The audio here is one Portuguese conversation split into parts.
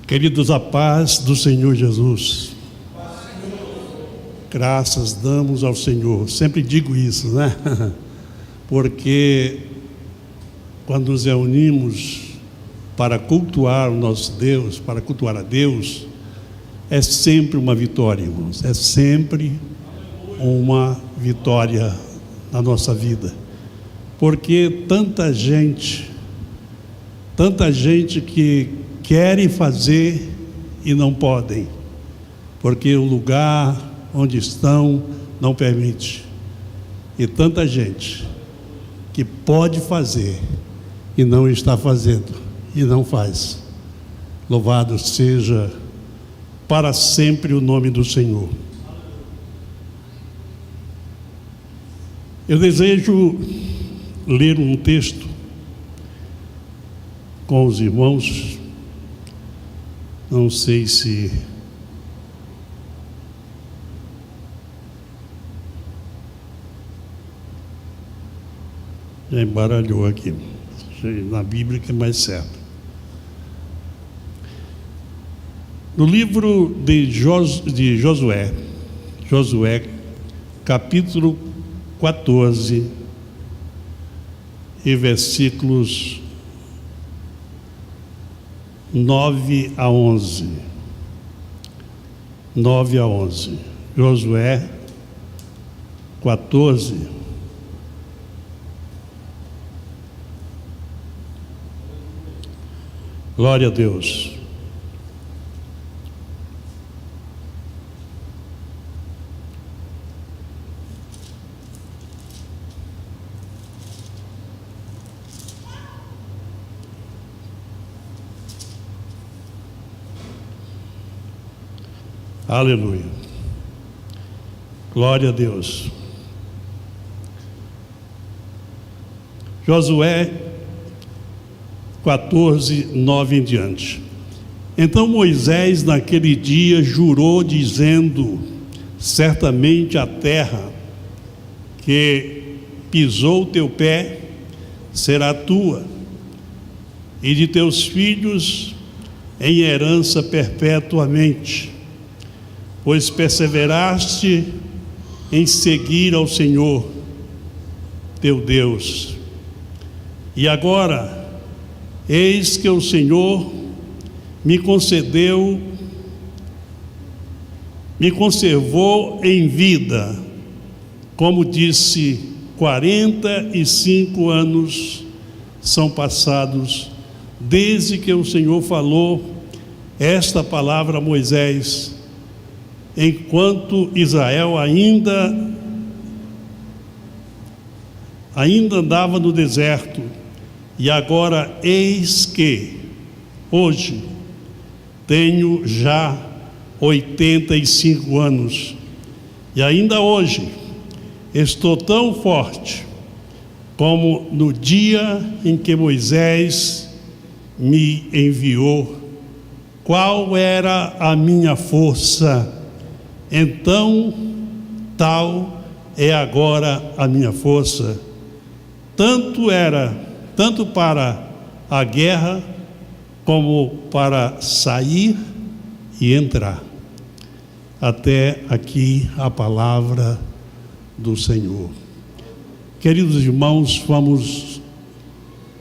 Queridos, a paz do Senhor Jesus. Graças damos ao Senhor. Sempre digo isso, né? Porque quando nos reunimos para cultuar o nosso Deus, para cultuar a Deus, é sempre uma vitória, irmãos. É sempre uma vitória na nossa vida. Porque tanta gente que querem fazer e não podem, porque o lugar onde estão não permite. E tanta gente que pode fazer e não está fazendo e não faz. Louvado seja para sempre o nome do Senhor. Eu desejo ler um texto com os irmãos. Não sei se já embaralhou aqui. Na Bíblia que é mais certo. No livro de Josué, capítulo 14, e versículos 9 a 11. Josué 14. Glória a Deus. Aleluia. Glória a Deus. Josué 14, 9 em diante. Então Moisés naquele dia jurou, dizendo: certamente a terra que pisou o teu pé será tua, e de teus filhos em herança perpetuamente, pois perseveraste em seguir ao Senhor teu Deus. E agora, eis que o Senhor me conservou em vida, como disse, 45 anos são passados desde que o Senhor falou esta palavra a Moisés, enquanto Israel ainda andava no deserto. E agora eis que hoje tenho já 85 anos, e ainda hoje estou tão forte como no dia em que Moisés me enviou. Qual era a minha força? Então, tal é agora a minha força. Tanto para a guerra, como para sair e entrar. Até aqui a palavra do Senhor. Queridos irmãos, vamos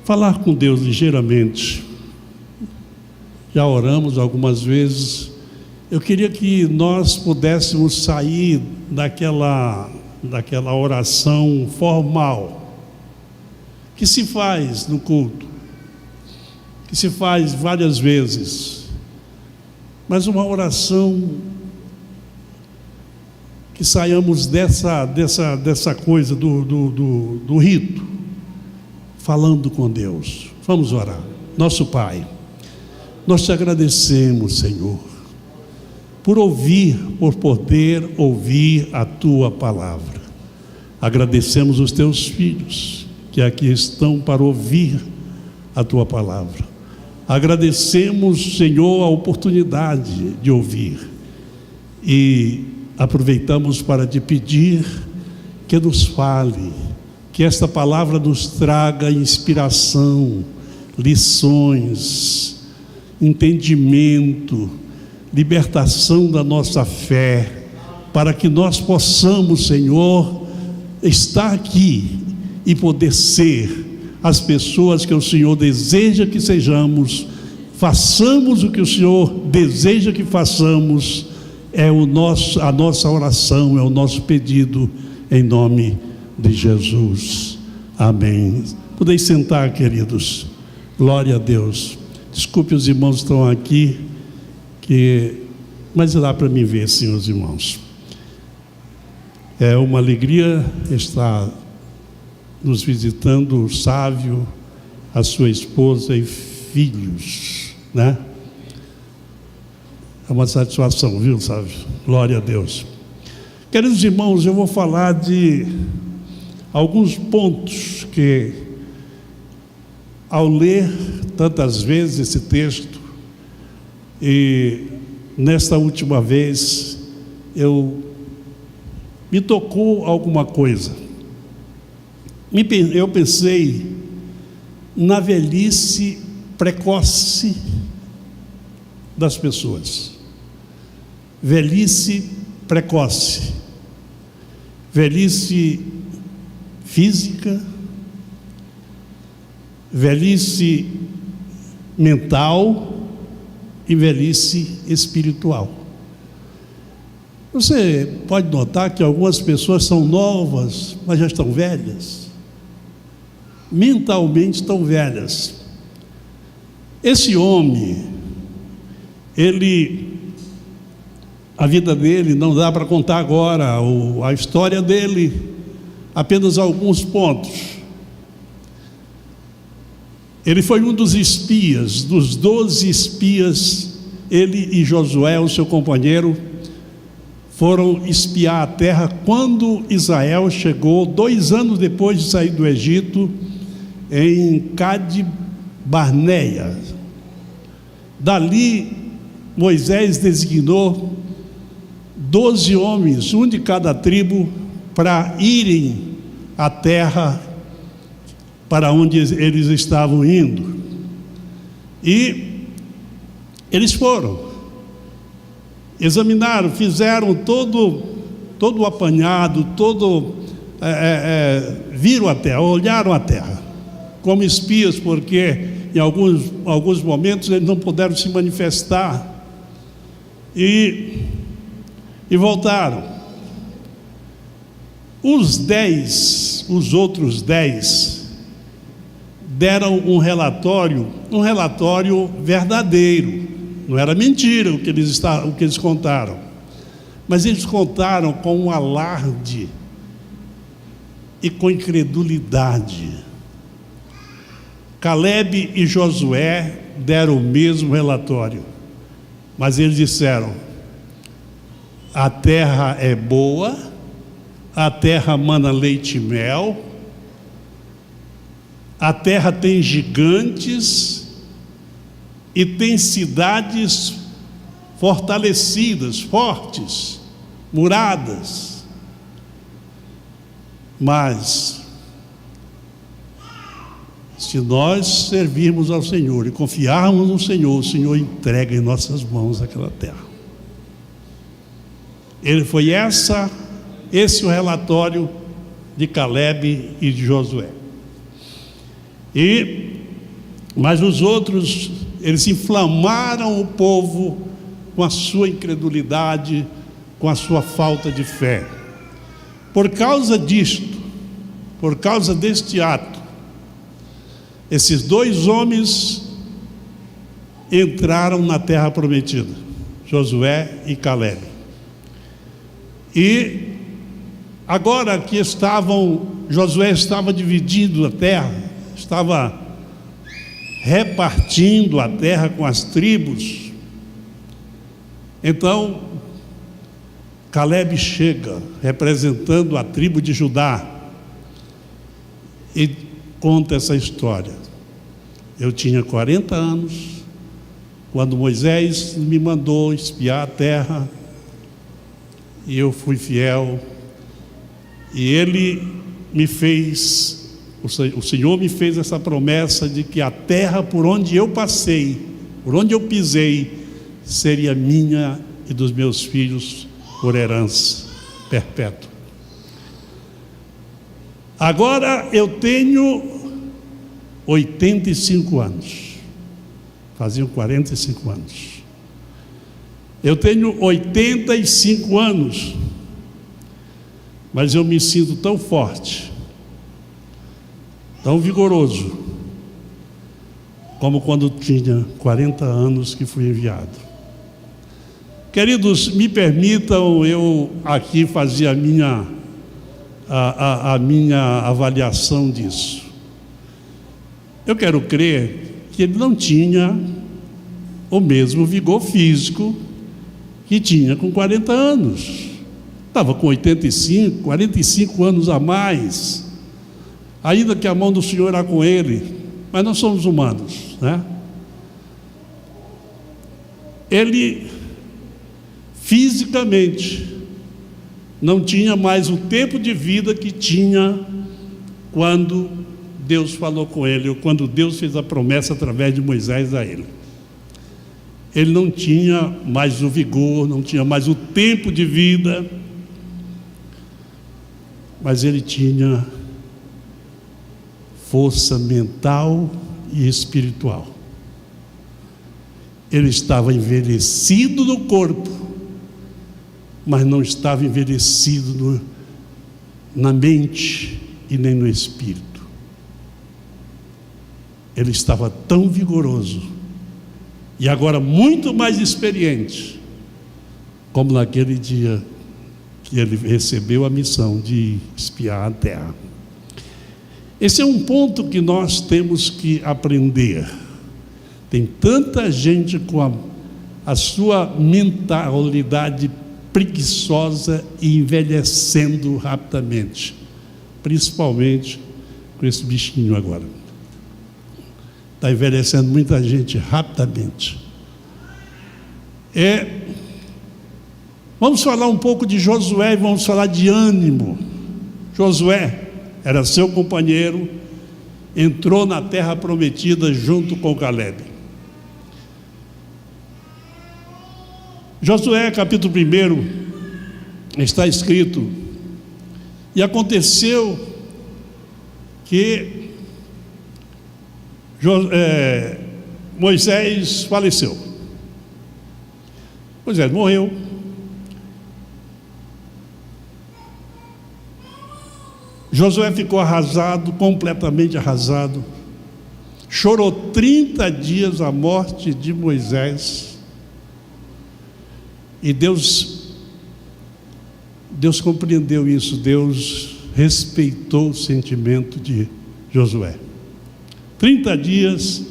falar com Deus ligeiramente. Já oramos algumas vezes. Eu queria que nós pudéssemos sair daquela oração formal que se faz no culto, que se faz várias vezes, mas uma oração que saiamos dessa coisa do rito, falando com Deus. Vamos orar. Nosso Pai, nós te agradecemos, Senhor, por poder ouvir a tua palavra. Agradecemos os teus filhos que aqui estão para ouvir a tua palavra. Agradecemos, Senhor, a oportunidade de ouvir, e aproveitamos para te pedir que nos fale, que esta palavra nos traga inspiração, lições, entendimento, libertação da nossa fé, para que nós possamos, Senhor, estar aqui e poder ser as pessoas que o Senhor deseja que sejamos, façamos o que o Senhor deseja que façamos. É a nossa oração, é o nosso pedido, em nome de Jesus. Amém. Podeis sentar, queridos. Glória a Deus. Desculpe, os irmãos estão aqui, mas dá para me ver, sim, os irmãos. É uma alegria estar nos visitando, o Sávio, a sua esposa e filhos, né? É uma satisfação, viu, Sávio? Glória a Deus. Queridos irmãos, eu vou falar de alguns pontos que, ao ler tantas vezes esse texto, e nesta última vez, me tocou alguma coisa. Eu pensei na velhice precoce das pessoas. Velhice precoce. Velhice física, velhice mental e velhice espiritual. Você pode notar que algumas pessoas são novas, mas já estão velhas. Mentalmente estão velhas. Esse homem, a vida dele não dá para contar agora, a história dele, apenas alguns pontos. Ele foi um dos espias, dos 12 espias, ele e Josué, o seu companheiro, foram espiar a terra quando Israel chegou, 2 anos depois de sair do Egito, em Cade-Barneia. Dali, Moisés designou 12 homens, um de cada tribo, para irem à terra para onde eles estavam indo. E eles foram, examinaram, fizeram todo o apanhado, viram a terra, olharam a terra, como espias, porque em alguns momentos eles não puderam se manifestar, e voltaram. Os outros 10 deram um relatório verdadeiro. Não era mentira o que eles contaram, mas eles contaram com um alarde e com incredulidade. Calebe e Josué deram o mesmo relatório, mas eles disseram: a terra é boa, a terra mana leite e mel, a terra tem gigantes e tem cidades fortalecidas, fortes, muradas. Mas se nós servirmos ao Senhor e confiarmos no Senhor, o Senhor entrega em nossas mãos aquela terra. Esse o relatório de Calebe e de Josué. Mas os outros, eles inflamaram o povo com a sua incredulidade, com a sua falta de fé. Por causa deste ato, esses 2 homens entraram na terra prometida, Josué e Calebe. E agora que Josué estava dividindo a terra, estava repartindo a terra com as tribos. Então Calebe chega representando a tribo de Judá e conta essa história. Eu tinha 40 anos quando Moisés me mandou espiar a terra, e eu fui fiel, e o Senhor me fez essa promessa de que a terra por onde eu passei por onde eu pisei, seria minha e dos meus filhos por herança perpétua. Agora eu tenho 85 anos, faziam 45 anos. Eu tenho 85 anos, mas eu me sinto tão forte, tão vigoroso, como quando tinha 40 anos que fui enviado. Queridos, me permitam eu aqui fazer a minha avaliação disso. Eu quero crer que ele não tinha o mesmo vigor físico que tinha com 40 anos. Estava com 85, 45 anos a mais, ainda que a mão do Senhor era com ele, mas nós somos humanos, né? Ele fisicamente não tinha mais o tempo de vida que tinha quando Deus falou com ele, ou quando Deus fez a promessa através de Moisés a ele. Ele não tinha mais o vigor, não tinha mais o tempo de vida, mas ele tinha força mental e espiritual. Ele estava envelhecido no corpo, mas não estava envelhecido na mente e nem no espírito. Ele estava tão vigoroso e agora muito mais experiente, como naquele dia que ele recebeu a missão de espiar a terra. Esse é um ponto que nós temos que aprender. Tem tanta gente com a sua mentalidade preguiçosa e envelhecendo rapidamente, principalmente com esse bichinho agora. Está envelhecendo muita gente rapidamente. Vamos falar um pouco de Josué e vamos falar de ânimo. Josué era seu companheiro, entrou na terra prometida junto com Caleb. Josué, capítulo 1, está escrito: e aconteceu que Moisés faleceu. Moisés morreu. Josué ficou arrasado, completamente arrasado. Chorou 30 dias a morte de Moisés. E Deus compreendeu isso. Deus respeitou o sentimento de Josué. 30 dias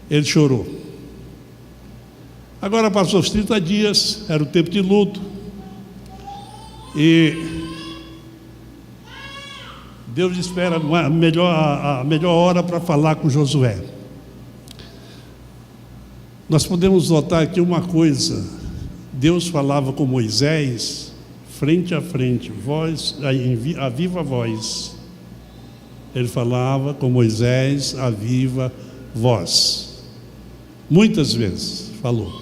ele chorou. Agora passou os 30 dias, era o tempo de luto, e Deus espera a melhor hora para falar com Josué. Nós podemos notar aqui uma coisa: Deus falava com Moisés frente a frente, a viva voz. Ele falava com Moisés a viva voz. Muitas vezes falou.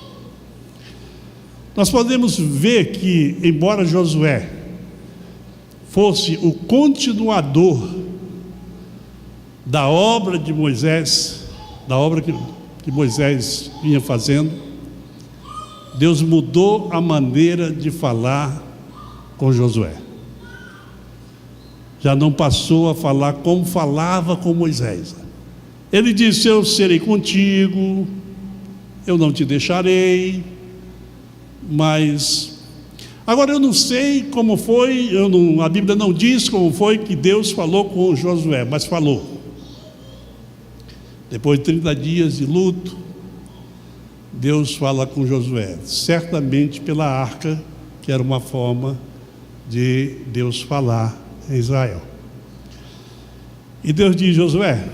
Nós podemos ver que, embora Josué fosse o continuador da obra de Moisés, da obra que Moisés vinha fazendo, Deus mudou a maneira de falar com Josué. Já não passou a falar como falava com Moisés. Ele disse: eu serei contigo, eu não te deixarei. Mas agora eu não sei como foi, a Bíblia não diz como foi que Deus falou com Josué, mas falou. Depois de 30 dias de luto, Deus fala com Josué, certamente pela arca, que era uma forma de Deus falar em Israel. E Deus diz: Josué,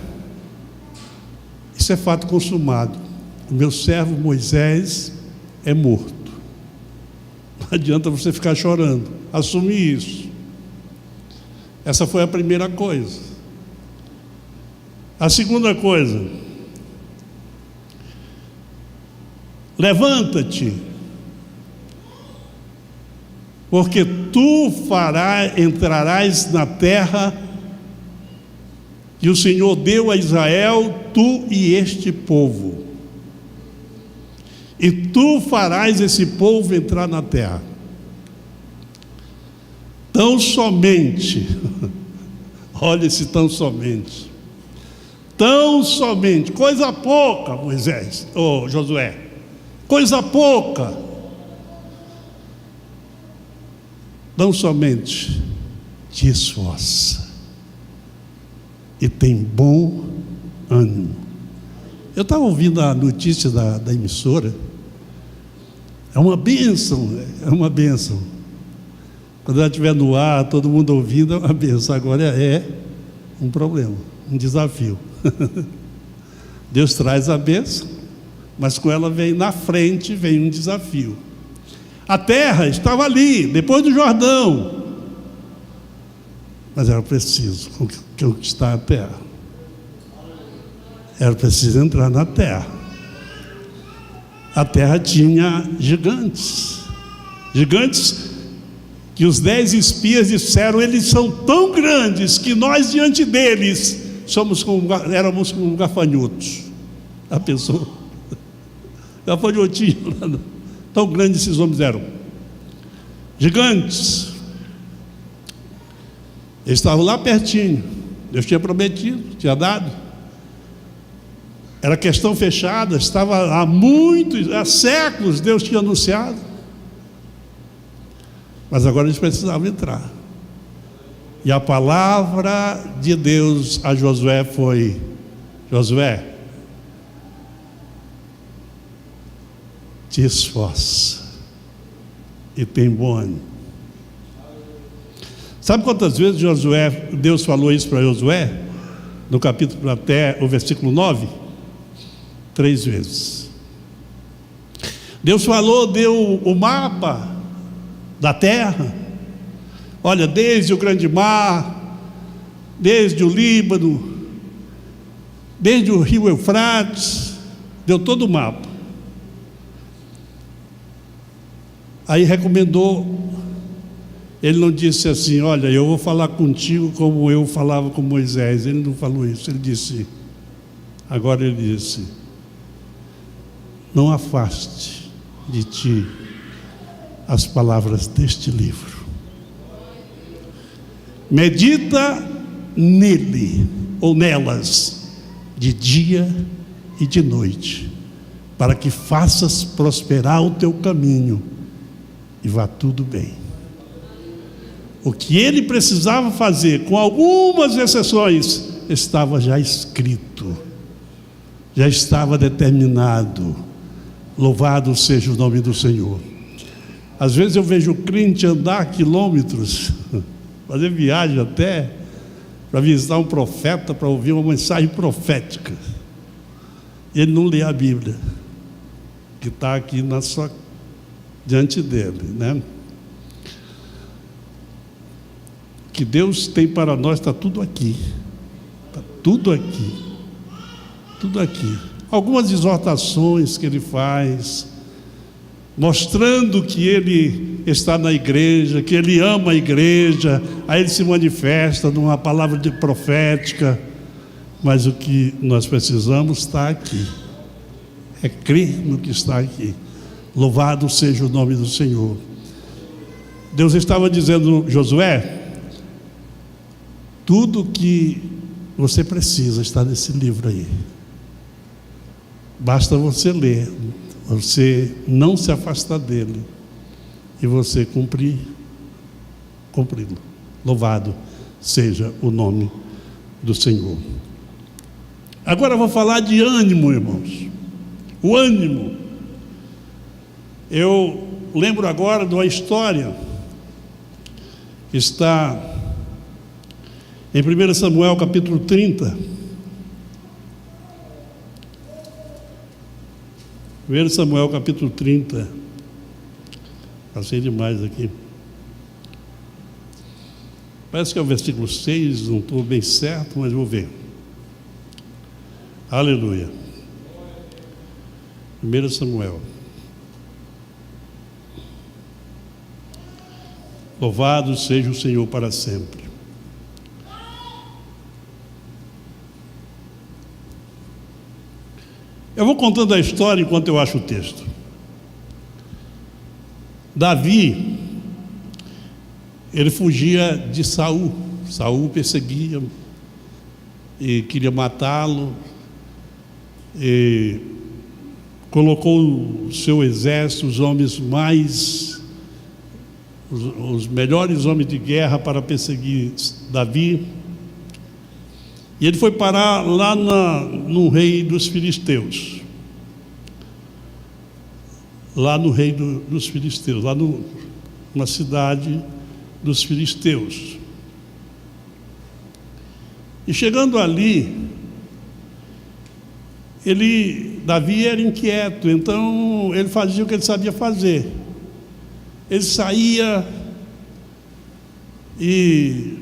isso é fato consumado, o meu servo Moisés é morto. Não adianta você ficar chorando, assume isso. Essa foi a primeira coisa. A segunda coisa: levanta-te, porque tu entrarás na terra que o Senhor deu a Israel, tu e este povo, e tu farás esse povo entrar na terra. Tão somente, olha esse tão somente, coisa pouca, Moisés, Josué, coisa pouca. Tão somente te esforça e tem bom ânimo. Eu estava ouvindo a notícia da emissora. É uma bênção. Quando ela estiver no ar, todo mundo ouvindo, é uma bênção. Agora é um problema, um desafio. Deus traz a bênção, mas com ela vem na frente, vem um desafio. A terra estava ali, depois do Jordão, mas era preciso conquistar a terra. Era preciso entrar na terra. A terra tinha gigantes que os 10 espias disseram: eles são tão grandes que nós diante deles éramos como gafanhotos. A pessoa, gafanhotinho, tão grandes esses homens eram, gigantes. Eles estavam lá pertinho, Deus tinha prometido, tinha dado, era questão fechada, estava há séculos Deus tinha anunciado, mas agora eles precisavam entrar. E a palavra de Deus a Josué foi: Josué, te esforça e tem bom ânimo. Sabe quantas vezes Deus falou isso para Josué? No capítulo até o versículo 9? 3 vezes. Deus falou, deu o mapa da terra. Olha, desde o grande mar, desde o Líbano, desde o rio Eufrates, deu todo o mapa. Aí recomendou, ele não disse assim: olha, eu vou falar contigo como eu falava com Moisés. Ele não falou isso, ele disse, não afaste de ti as palavras deste livro. Medita nele ou nelas de dia e de noite, para que faças prosperar o teu caminho e vá tudo bem. O que ele precisava fazer, com algumas exceções, estava já escrito, já estava determinado. Louvado seja o nome do Senhor. Às vezes eu vejo o crente andar quilômetros, fazer viagem até para visitar um profeta, para ouvir uma mensagem profética. Ele não lê a Bíblia, que está aqui diante dele, né? Que Deus tem para nós, está tudo aqui. Está tudo aqui. Tudo aqui. Algumas exortações que ele faz, mostrando que ele está na igreja, que ele ama a igreja, aí ele se manifesta numa palavra profética, mas o que nós precisamos está aqui, é crer no que está aqui. Louvado seja o nome do Senhor. Deus estava dizendo: Josué, tudo que você precisa está nesse livro aí. Basta você ler, você não se afastar dele e você cumpri-lo. Louvado seja o nome do Senhor. Agora eu vou falar de ânimo, irmãos. O ânimo. Eu lembro agora de uma história que está em 1 Samuel capítulo 30. 1 Samuel capítulo 30. Passei demais aqui. Parece que é o versículo 6, não estou bem certo, mas vou ver. Aleluia. 1 Samuel. Louvado seja o Senhor para sempre. Eu vou contando a história enquanto eu acho o texto. Davi, ele fugia de Saul. Saul perseguia e queria matá-lo, e colocou o seu exército, os homens os melhores homens de guerra para perseguir Davi. E ele foi parar lá no rei dos filisteus. Lá no rei dos filisteus, lá numa cidade dos filisteus. E chegando ali, Davi era inquieto, então ele fazia o que ele sabia fazer. Ele saía e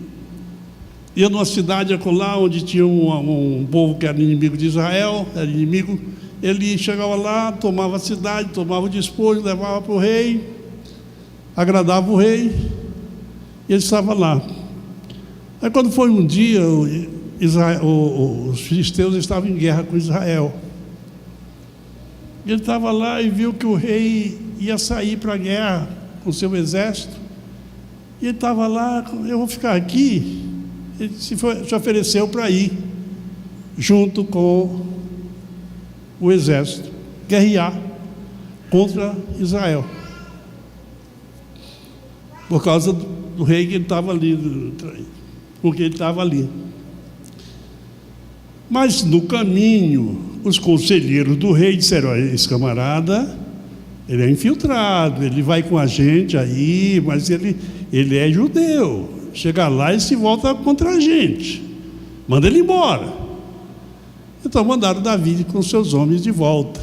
ia numa cidade acolá, onde tinha um povo que era inimigo de Israel, era inimigo. Ele chegava lá, tomava a cidade, tomava o despojo, levava para o rei, agradava o rei, e ele estava lá. Aí quando foi um dia, os filisteus estavam em guerra com Israel. Ele estava lá e viu que o rei ia sair para a guerra com seu exército, e ele estava lá: eu vou ficar aqui. Ele se ofereceu para ir junto com o exército, guerrear contra Israel, por causa do rei que ele estava ali, porque ele estava ali. Mas no caminho, os conselheiros do rei disseram: esse camarada, ele é infiltrado, ele vai com a gente aí, mas ele é judeu. Chega lá e se volta contra a gente, manda ele embora. Então mandaram Davi com seus homens de volta.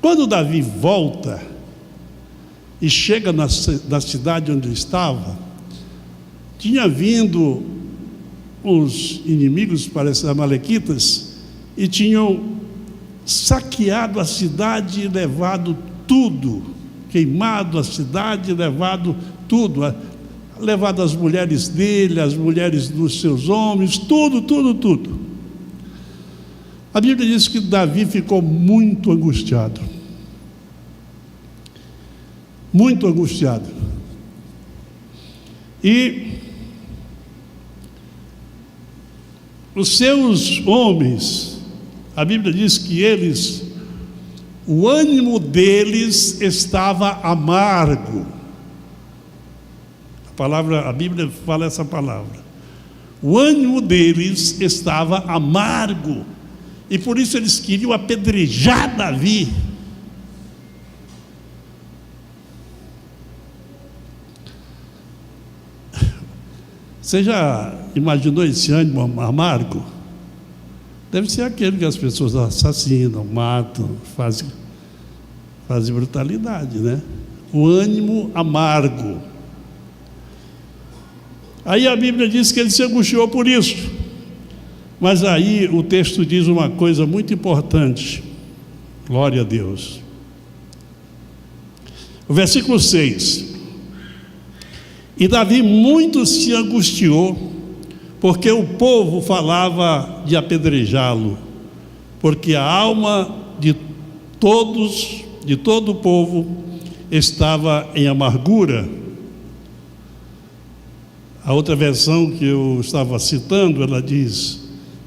Quando Davi volta e chega na cidade onde ele estava, tinha vindo os inimigos, parece amalequitas, e tinham saqueado a cidade e levado tudo, queimado a cidade, levado tudo, levado as mulheres dele, as mulheres dos seus homens, tudo. A Bíblia diz que Davi ficou muito angustiado. Muito angustiado. E os seus homens, a Bíblia diz que o ânimo deles estava amargo. A Bíblia fala essa palavra. O ânimo deles estava amargo, e por isso eles queriam apedrejar Davi. Você já imaginou esse ânimo amargo? Deve ser aquele que as pessoas assassinam, matam, fazem brutalidade, né? O ânimo amargo. Aí a Bíblia diz que ele se angustiou por isso. Mas aí o texto diz uma coisa muito importante. Glória a Deus. O versículo 6. E Davi muito se angustiou, porque o povo falava de apedrejá-lo, porque a alma de todo o povo estava em amargura. A outra versão que eu estava citando, ela diz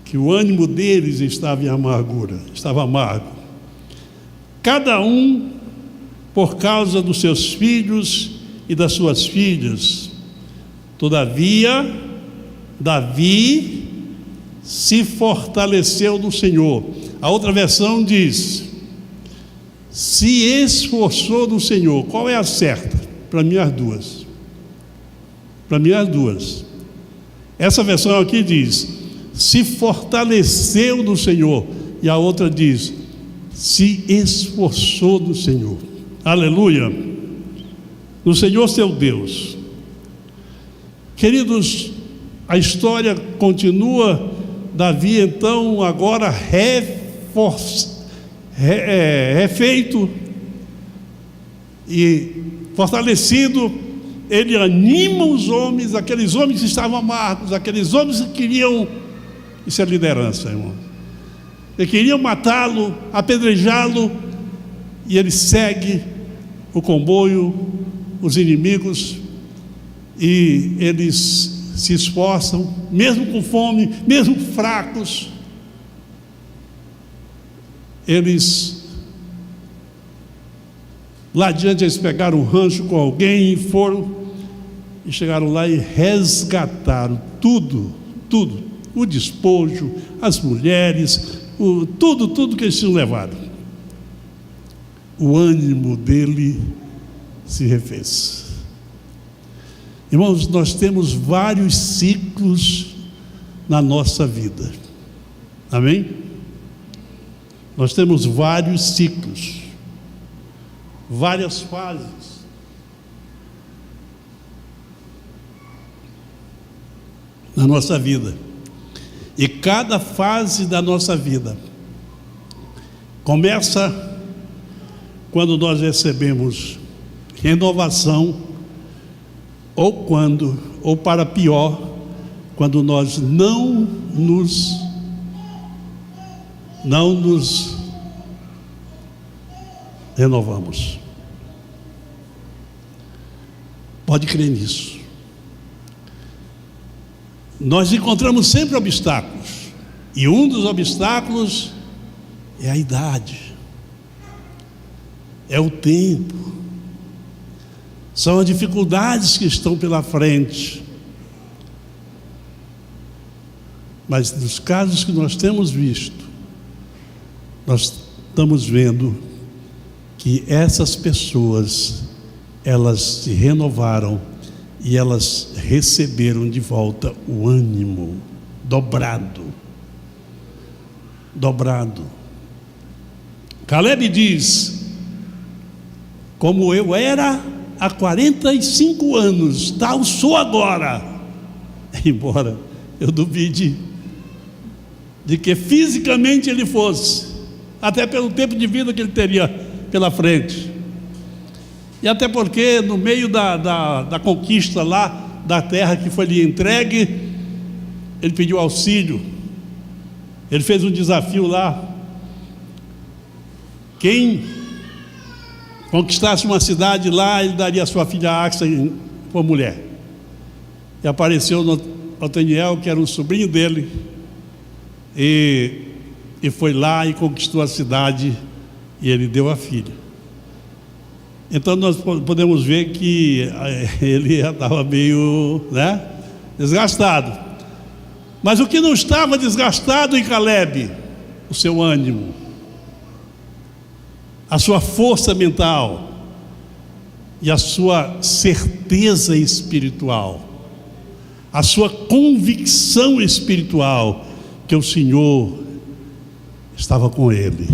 que o ânimo deles estava em amargura, estava amargo. Cada um por causa dos seus filhos e das suas filhas. Todavia, Davi se fortaleceu no Senhor. A outra versão diz: se esforçou no Senhor. Qual é a certa? Para mim as duas. Para mim as duas. Essa versão aqui diz: se fortaleceu no Senhor. E a outra diz: se esforçou no Senhor. Aleluia. No Senhor seu Deus. Queridos, a história continua. Davi então agora refeito e fortalecido, ele anima os homens, aqueles homens que estavam amargos, aqueles homens que queriam, isso é liderança, irmão, eles queriam matá-lo, apedrejá-lo, e ele segue o comboio, os inimigos, e eles se esforçam, mesmo com fome, mesmo fracos, eles, lá adiante, eles pegaram um rancho com alguém e foram, e chegaram lá e resgataram tudo, o despojo, as mulheres, tudo que eles tinham levado. O ânimo dele se refez. Irmãos, nós temos vários ciclos na nossa vida, amém? Nós temos vários ciclos, várias fases. Na nossa vida, e cada fase da nossa vida começa quando nós recebemos renovação, ou para pior, quando nós não nos renovamos. Pode crer nisso. Nós encontramos sempre obstáculos, e um dos obstáculos é a idade, é o tempo, são as dificuldades que estão pela frente. Mas nos casos que nós temos visto, nós estamos vendo que essas pessoas, elas se renovaram e elas receberam de volta o ânimo dobrado. Caleb diz: como eu era há 45 anos, tal sou agora. Embora eu duvide de que fisicamente ele fosse, até pelo tempo de vida que ele teria pela frente, e até porque no meio da conquista lá da terra que foi lhe entregue, ele pediu auxílio, ele fez um desafio lá: quem conquistasse uma cidade lá, ele daria a sua filha Axa por mulher. E apareceu Otaniel, que era um sobrinho dele, e foi lá e conquistou a cidade, e ele deu a filha. Então nós podemos ver que ele já estava meio, desgastado. Mas o que não estava desgastado em Caleb? O seu ânimo, a sua força mental e a sua certeza espiritual, a sua convicção espiritual que o Senhor estava com ele,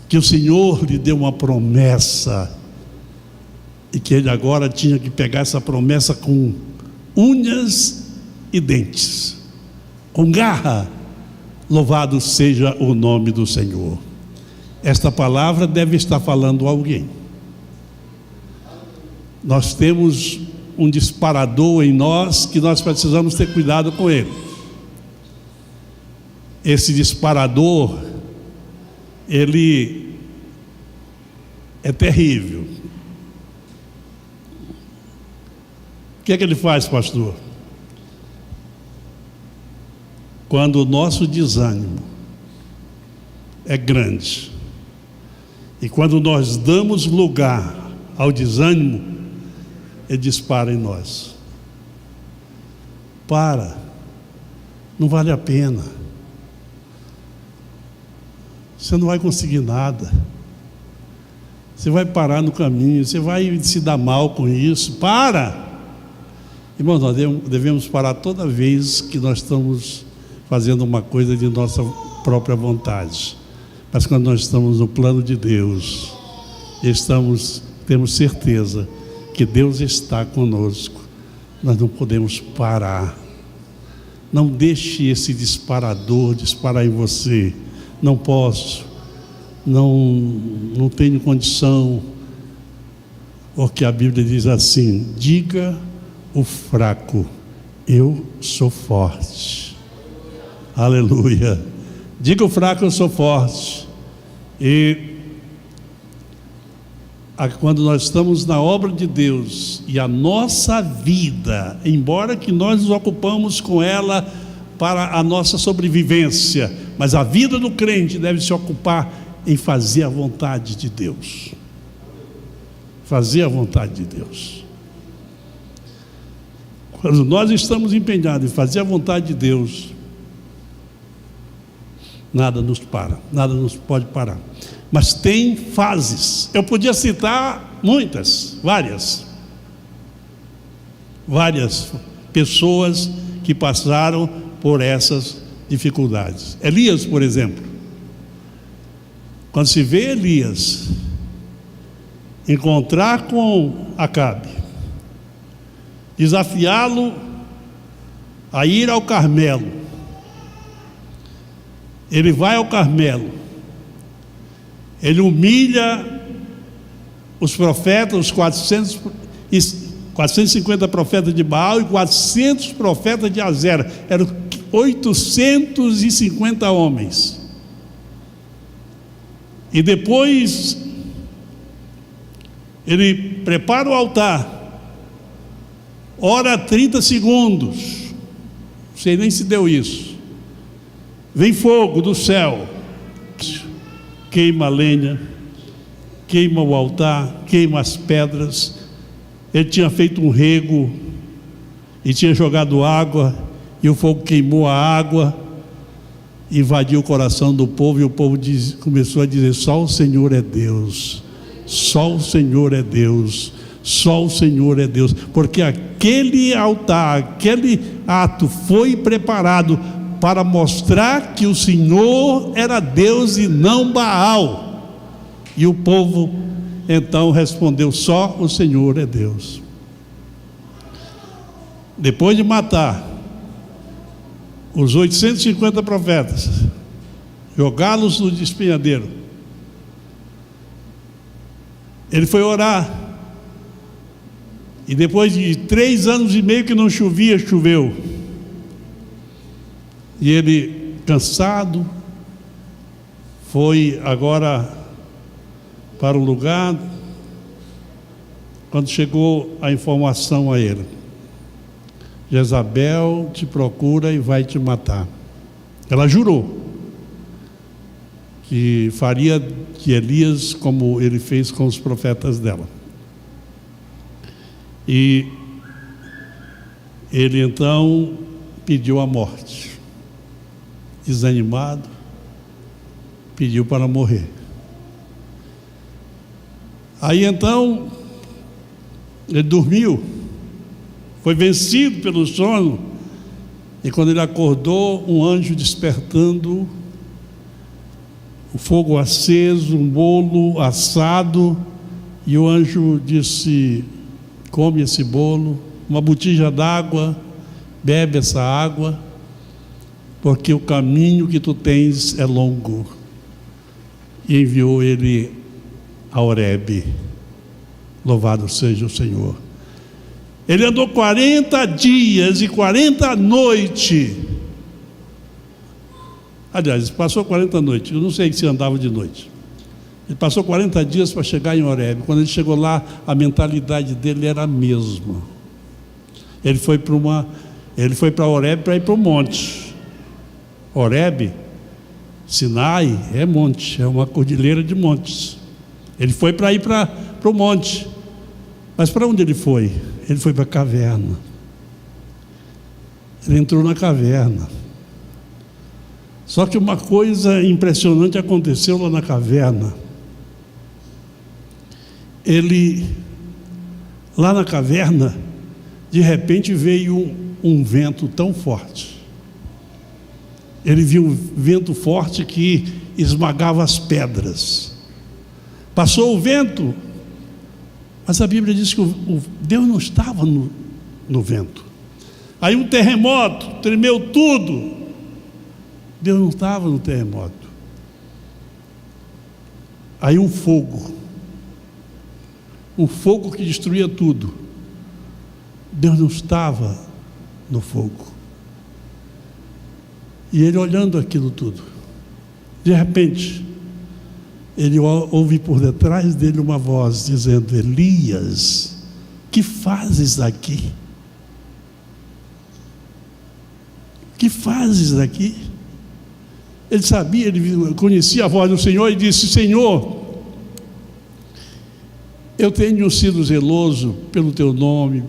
que o Senhor lhe deu uma promessa e que ele agora tinha que pegar essa promessa com unhas e dentes, com garra. Louvado seja o nome do Senhor. Esta palavra deve estar falando a alguém. Nós temos um disparador em nós que nós precisamos ter cuidado com ele. Esse disparador, ele é terrível. O que é que ele faz, pastor? Quando o nosso desânimo é grande, e quando nós damos lugar ao desânimo, ele dispara em nós. Não vale a pena, você não vai conseguir nada, você vai parar no caminho, você vai se dar mal com isso. Irmãos, nós devemos parar toda vez que nós estamos fazendo uma coisa de nossa própria vontade. Mas quando nós estamos no plano de Deus, temos certeza que Deus está conosco, nós não podemos parar. Não deixe esse disparador disparar em você. Não posso, não tenho condição. Porque a Bíblia diz assim: diga o fraco, eu sou forte. Aleluia. Diga o fraco, eu sou forte. E quando nós estamos na obra de Deus, e a nossa vida, embora que nós nos ocupamos com ela para a nossa sobrevivência, mas a vida do crente deve se ocupar em fazer a vontade de Deus. Fazer a vontade de Deus. Quando nós estamos empenhados em fazer a vontade de Deus, nada nos para, nada nos pode parar. Mas tem fases. Eu podia citar muitas, várias pessoas que passaram por essas dificuldades. Elias, por exemplo, quando se vê Elias encontrar com Acabe, desafiá-lo a ir ao Carmelo, ele vai ao Carmelo, ele humilha os profetas, os 450 profetas de Baal e 400 profetas de Azera. Eram 850 homens. E depois ele prepara o altar, ora 30 segundos, não sei nem se deu isso, vem fogo do céu, queima a lenha, queima o altar, queima as pedras. Ele tinha feito um rego e tinha jogado água, e o fogo queimou a água, invadiu o coração do povo, e o povo começou a dizer: só o Senhor é Deus, só o Senhor é Deus, só o Senhor é Deus, porque aquele altar, aquele ato foi preparado para mostrar que o Senhor era Deus e não Baal. E o povo então respondeu: só o Senhor é Deus. Depois de matar os 850 profetas, jogá-los no despenhadeiro, ele foi orar, e depois de 3 anos e meio que não chovia, choveu, e ele, cansado, foi agora para o lugar. Quando chegou a informação a ele: Jezabel te procura e vai te matar. Ela jurou que faria de Elias como ele fez com os profetas dela. E ele então pediu a morte, desanimado, pediu para morrer. Aí então ele dormiu, foi vencido pelo sono, e quando ele acordou, um anjo despertando, o fogo aceso, um bolo assado, e o anjo disse: come esse bolo, uma botija d'água, bebe essa água, porque o caminho que tu tens é longo. E enviou ele a Horebe. Louvado seja o Senhor. Ele andou 40 dias e 40 noites. Aliás, passou 40 noites. Eu não sei se andava de noite. Ele passou 40 dias para chegar em Horebe. Quando ele chegou lá, a mentalidade dele era a mesma. Ele foi para Horebe para ir para o monte. Horebe, Sinai, é monte, é uma cordilheira de montes. Ele foi para ir para o monte. Mas para onde ele foi? Ele foi para a caverna. Ele entrou na caverna. Só que uma coisa impressionante aconteceu lá na caverna. Lá na caverna, de repente veio um vento tão forte. Ele viu um vento forte que esmagava as pedras. Passou o vento, mas a Bíblia diz que Deus não estava no vento. Aí um terremoto, tremeu tudo. Deus não estava no terremoto. Aí um fogo um fogo que destruía tudo. Deus não estava no fogo. E ele olhando aquilo tudo, de repente, ele ouve por detrás dele uma voz dizendo: Elias, que fazes aqui? Que fazes aqui? Ele sabia, ele conhecia a voz do Senhor e disse: Senhor, eu tenho sido zeloso pelo teu nome,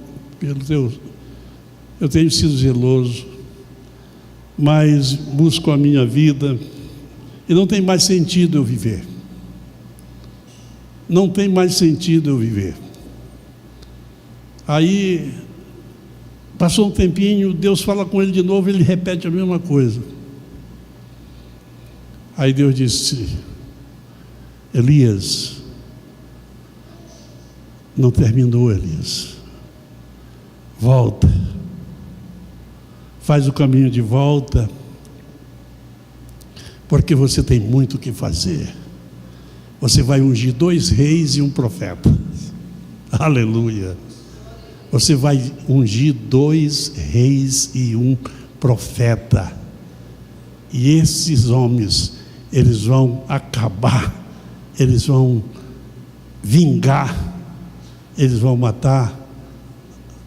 eu tenho sido zeloso, mas busco a minha vida e não tem mais sentido eu viver. Não tem mais sentido eu viver. Aí, passou um tempinho, Deus fala com ele de novo, ele repete a mesma coisa. Aí Deus disse: Elias, não terminou, Elias. Volta. Faz o caminho de volta, porque você tem muito o que fazer. Você vai ungir 2 reis e um profeta. Aleluia. Você vai ungir 2 reis e um profeta. E esses homens, eles vão acabar, eles vão vingar, eles vão matar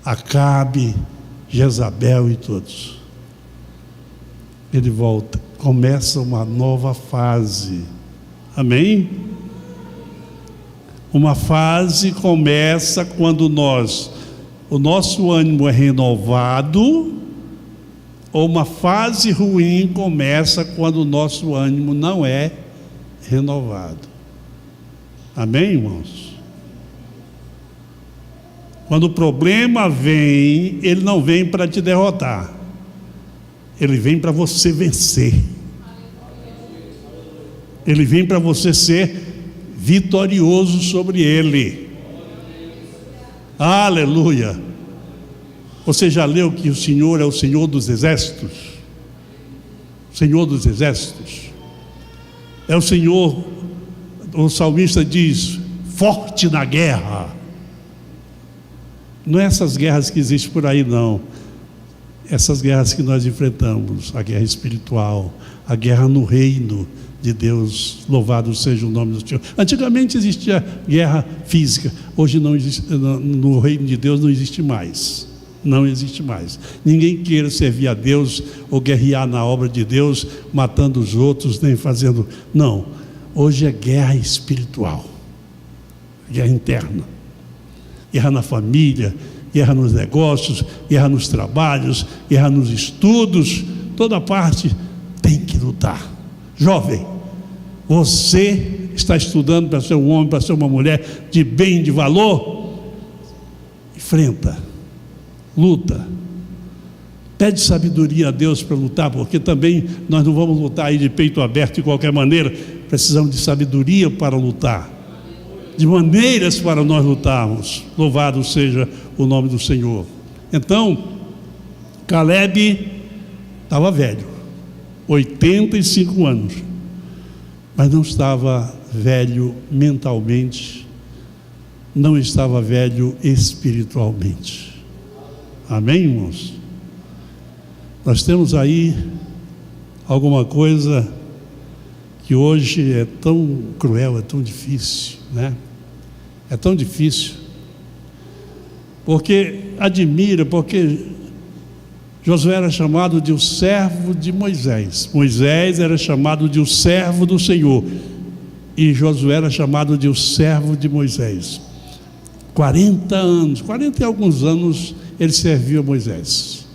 Acabe, Jezabel e todos. Ele volta, começa uma nova fase. Amém? Uma fase começa quando o nosso ânimo é renovado, ou uma fase ruim começa quando o nosso ânimo não é renovado. Amém, irmãos? Quando o problema vem, ele não vem para te derrotar, ele vem para você vencer. Ele vem para você ser vitorioso sobre ele. Aleluia. Você já leu que o Senhor é o Senhor dos exércitos? Senhor dos exércitos. É o Senhor, o salmista diz, forte na guerra. Não é essas guerras que existem por aí, não. Essas guerras que nós enfrentamos, a guerra espiritual, a guerra no reino de Deus, louvado seja o nome do Senhor. Antigamente existia guerra física, hoje não existe, no reino de Deus não existe mais. Não existe mais. Ninguém queira servir a Deus ou guerrear na obra de Deus, matando os outros, nem fazendo. Não. Hoje é guerra espiritual, guerra interna, guerra na família, guerra nos negócios, guerra nos trabalhos, guerra nos estudos, toda parte tem que lutar. Jovem, você está estudando para ser um homem, para ser uma mulher de bem, de valor? Enfrenta, luta, pede sabedoria a Deus para lutar, porque também nós não vamos lutar aí de peito aberto de qualquer maneira. Precisamos de sabedoria para lutar, de maneiras para nós lutarmos. Louvado seja o nome do Senhor. Então, Caleb estava velho, 85 anos, mas não estava velho mentalmente, não estava velho espiritualmente. Amém, irmãos? Nós temos aí alguma coisa que hoje é tão cruel, é tão difícil, né? É tão difícil, porque Josué era chamado de o servo de Moisés, Moisés era chamado de o servo do Senhor, e Josué era chamado de o servo de Moisés. 40 e alguns anos ele serviu a Moisés.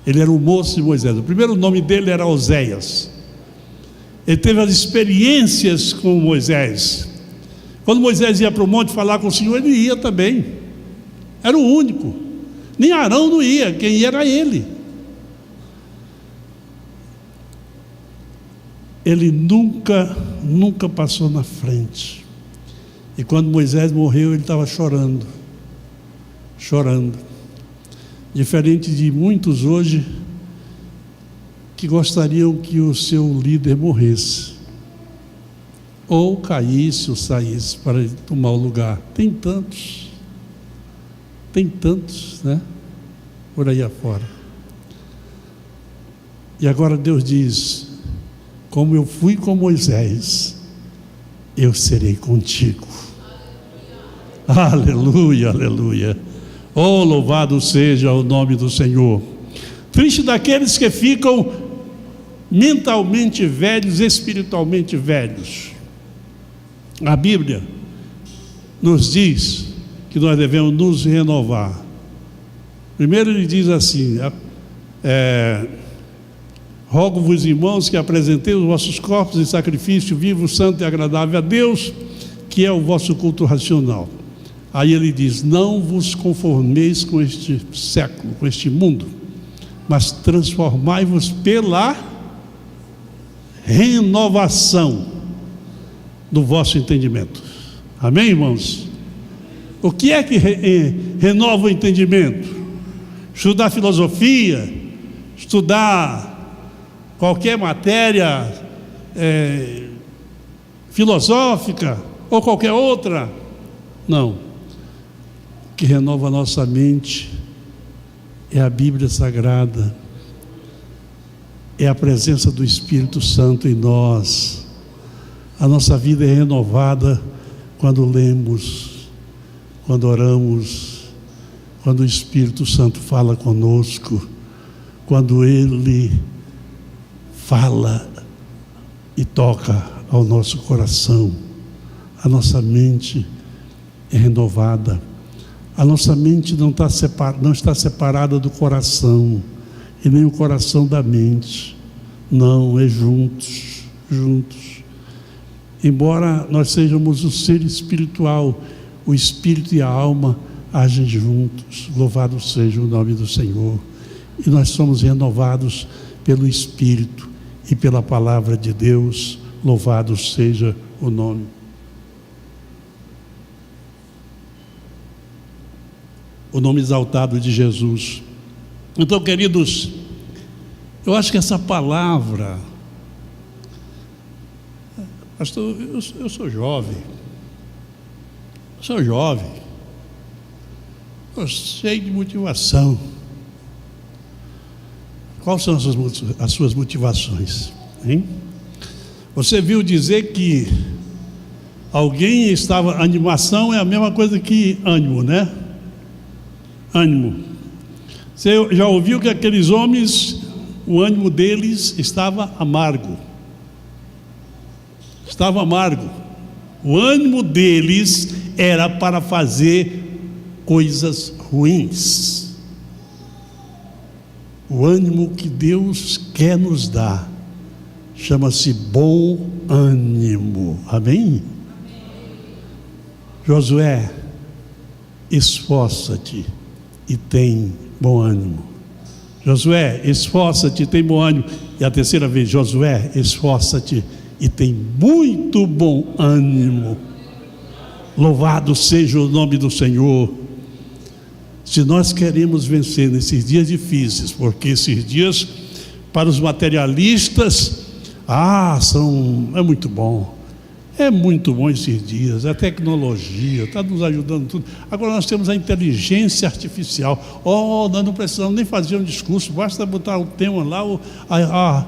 Ele era o moço de Moisés. O primeiro nome dele era Oséias. Ele teve as experiências com Moisés. Quando Moisés ia para o monte falar com o Senhor, ele ia também. Era o único. Nem Arão não ia, quem ia era ele. Ele nunca passou na frente. E quando Moisés morreu, ele estava chorando. Diferente de muitos hoje que gostariam que o seu líder morresse. ou caísse ou saísse para tomar o lugar. Tem tantos, né? Por aí afora. E agora Deus diz: como eu fui com Moisés, eu serei contigo. Aleluia, aleluia. Oh, louvado seja o nome do Senhor. Triste daqueles que ficam mentalmente velhos, espiritualmente velhos. A Bíblia nos diz que nós devemos nos renovar. Primeiro ele diz assim: rogo-vos, irmãos, que apresenteis os vossos corpos em sacrifício vivo, santo e agradável a Deus, que é o vosso culto racional. Aí ele diz: não vos conformeis com este século, com este mundo, mas transformai-vos pela renovação do vosso entendimento. Amém, irmãos? O que é que renova o entendimento? Estudar filosofia, estudar qualquer matéria filosófica ou qualquer outra? Não. O que renova a nossa mente é a Bíblia Sagrada, é a presença do Espírito Santo em nós. A nossa vida é renovada quando lemos, quando oramos, quando o Espírito Santo fala conosco, quando Ele fala e toca ao nosso coração. A nossa mente é renovada. A nossa mente não está separada do coração, e nem o coração da mente. Não, é juntos. Embora nós sejamos o ser espiritual, o espírito e a alma agem juntos. Louvado seja o nome do Senhor. E nós somos renovados pelo Espírito e pela palavra de Deus. Louvado seja o nome. O nome exaltado de Jesus. Então, queridos, eu acho que essa palavra, pastor, eu sou jovem, estou cheio de motivação. Quais são as suas motivações, hein? Você viu dizer que alguém estava... Animação é a mesma coisa que ânimo, né? Ânimo. Você já ouviu que aqueles homens, o ânimo deles estava amargo. Estava amargo. O ânimo deles era para fazer coisas ruins. O ânimo que Deus quer nos dar chama-se bom ânimo. Amém? Josué, esforça-te e tem bom ânimo. Josué, esforça-te e tem bom ânimo. E a terceira vez: Josué, esforça-te e tem muito bom ânimo. Louvado seja o nome do Senhor. Se nós queremos vencer nesses dias difíceis, porque esses dias para os materialistas, é muito bom. É muito bom esses dias, a tecnologia está nos ajudando tudo. Agora nós temos a inteligência artificial. Nós não precisamos nem fazer um discurso, basta botar o tema lá,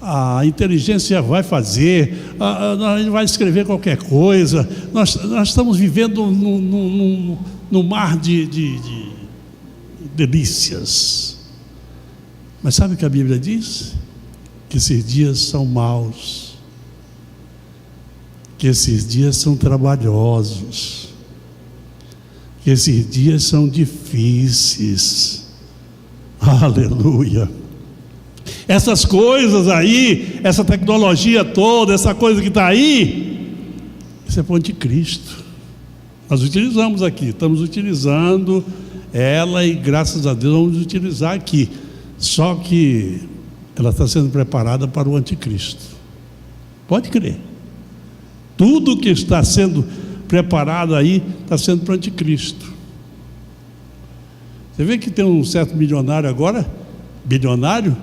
a inteligência vai fazer, a gente vai escrever qualquer coisa. Nós estamos vivendo no mar de delícias. Mas sabe o que a Bíblia diz? Que esses dias são maus, que esses dias são trabalhosos, que esses dias são difíceis. Aleluia. Essas coisas aí, essa tecnologia toda, essa coisa que está aí, isso é para o anticristo. Nós utilizamos aqui, estamos utilizando ela e graças a Deus vamos utilizar aqui. Só que ela está sendo preparada para o anticristo. Pode crer. Tudo que está sendo preparado aí está sendo para o anticristo. Você vê que tem um certo milionário agora, bilionário,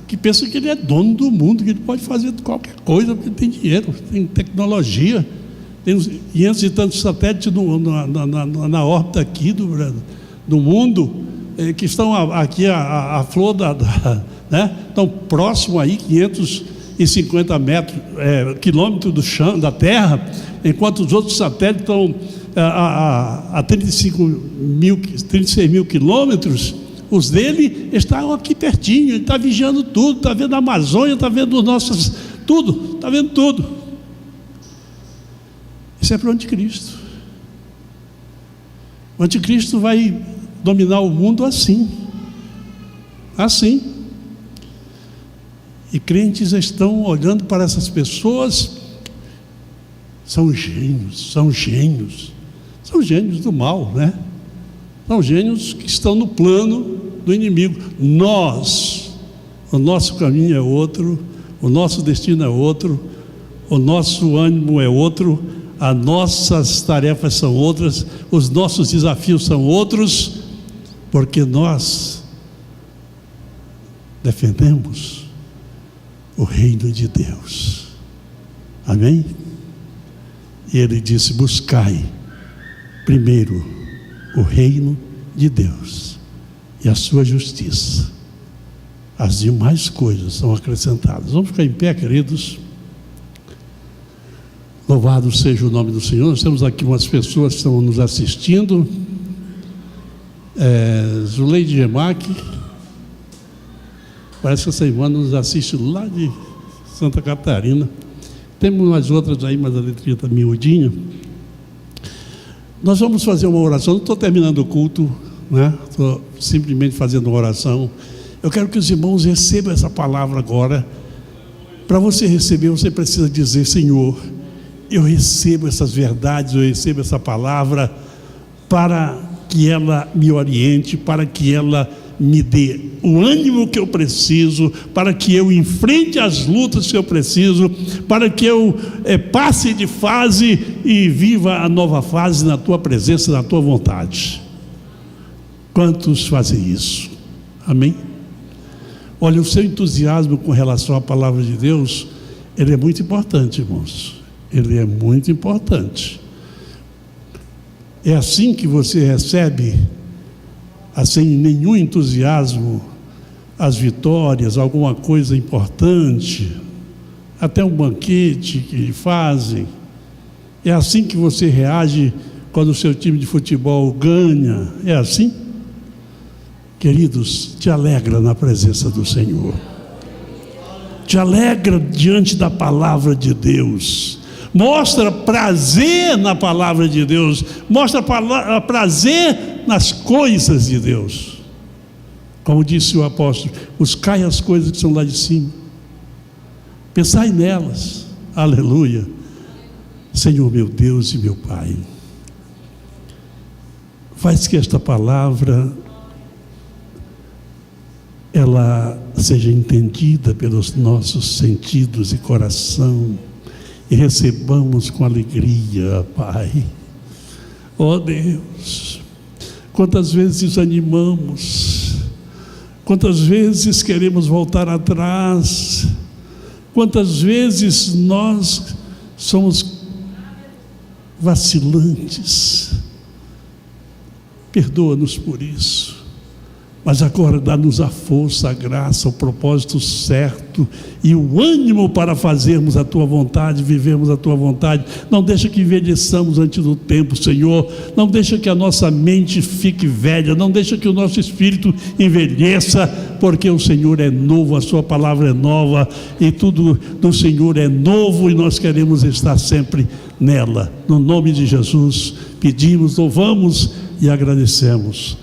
que pensa que ele é dono do mundo, que ele pode fazer qualquer coisa, porque tem dinheiro, tem tecnologia, tem uns 500 e tantos satélites na órbita aqui do mundo, que estão aqui a flor né? Estão próximo aí, 550 quilômetros do chão, da Terra, enquanto os outros satélites estão a 36 mil quilômetros. Os dele estão aqui pertinho, ele está vigiando tudo, está vendo a Amazônia, está vendo tudo, está vendo tudo. Isso é para o anticristo. O anticristo vai dominar o mundo assim. E crentes estão olhando para essas pessoas, são gênios do mal, né? São gênios que estão no plano do inimigo. O nosso caminho é outro, o nosso destino é outro, o nosso ânimo é outro, as nossas tarefas são outras, os nossos desafios são outros, porque nós defendemos o reino de Deus. Amém? E ele disse: buscai primeiro o reino de Deus e a sua justiça, as demais coisas são acrescentadas. Vamos ficar em pé, queridos. Louvado seja o nome do Senhor. Nós temos aqui umas pessoas que estão nos assistindo. Zuleide Gemac, parece que essa irmã nos assiste lá de Santa Catarina. Temos umas outras aí, mas a letrinha está miudinha. Nós vamos fazer uma oração. Não estou terminando o culto, né? Estou simplesmente fazendo uma oração. Eu quero que os irmãos recebam essa palavra agora. Para você receber, você precisa dizer: Senhor, eu recebo essas verdades, eu recebo essa palavra, para que ela me oriente, para que ela me dê o ânimo que eu preciso, para que eu enfrente as lutas que eu preciso, para que eu passe de fase e viva a nova fase na tua presença, na tua vontade. Quantos fazem isso? Amém? Olha, o seu entusiasmo com relação à palavra de Deus, ele é muito importante, irmãos. Ele é muito importante. É assim que você recebe, sem nenhum entusiasmo, as vitórias, alguma coisa importante, até um banquete que fazem. É assim que você reage quando o seu time de futebol ganha. É assim? Queridos, te alegra na presença do Senhor. Te alegra diante da palavra de Deus. Mostra prazer na palavra de Deus. Mostra prazer nas coisas de Deus. Como disse o apóstolo: buscai as coisas que são lá de cima, pensai nelas. Aleluia. Senhor meu Deus e meu Pai, faz que esta palavra ela seja entendida pelos nossos sentidos e coração, e recebamos com alegria, Pai. Ó Deus, quantas vezes desanimamos, quantas vezes queremos voltar atrás, quantas vezes nós somos vacilantes. Perdoa-nos por isso. Mas agora dá-nos a força, a graça, o propósito certo e o ânimo para fazermos a Tua vontade, vivermos a Tua vontade. Não deixa que envelheçamos antes do tempo, Senhor. Não deixa que a nossa mente fique velha. Não deixa que o nosso espírito envelheça, porque o Senhor é novo, a Sua palavra é nova e tudo do Senhor é novo, e nós queremos estar sempre nela. No nome de Jesus, pedimos, louvamos e agradecemos.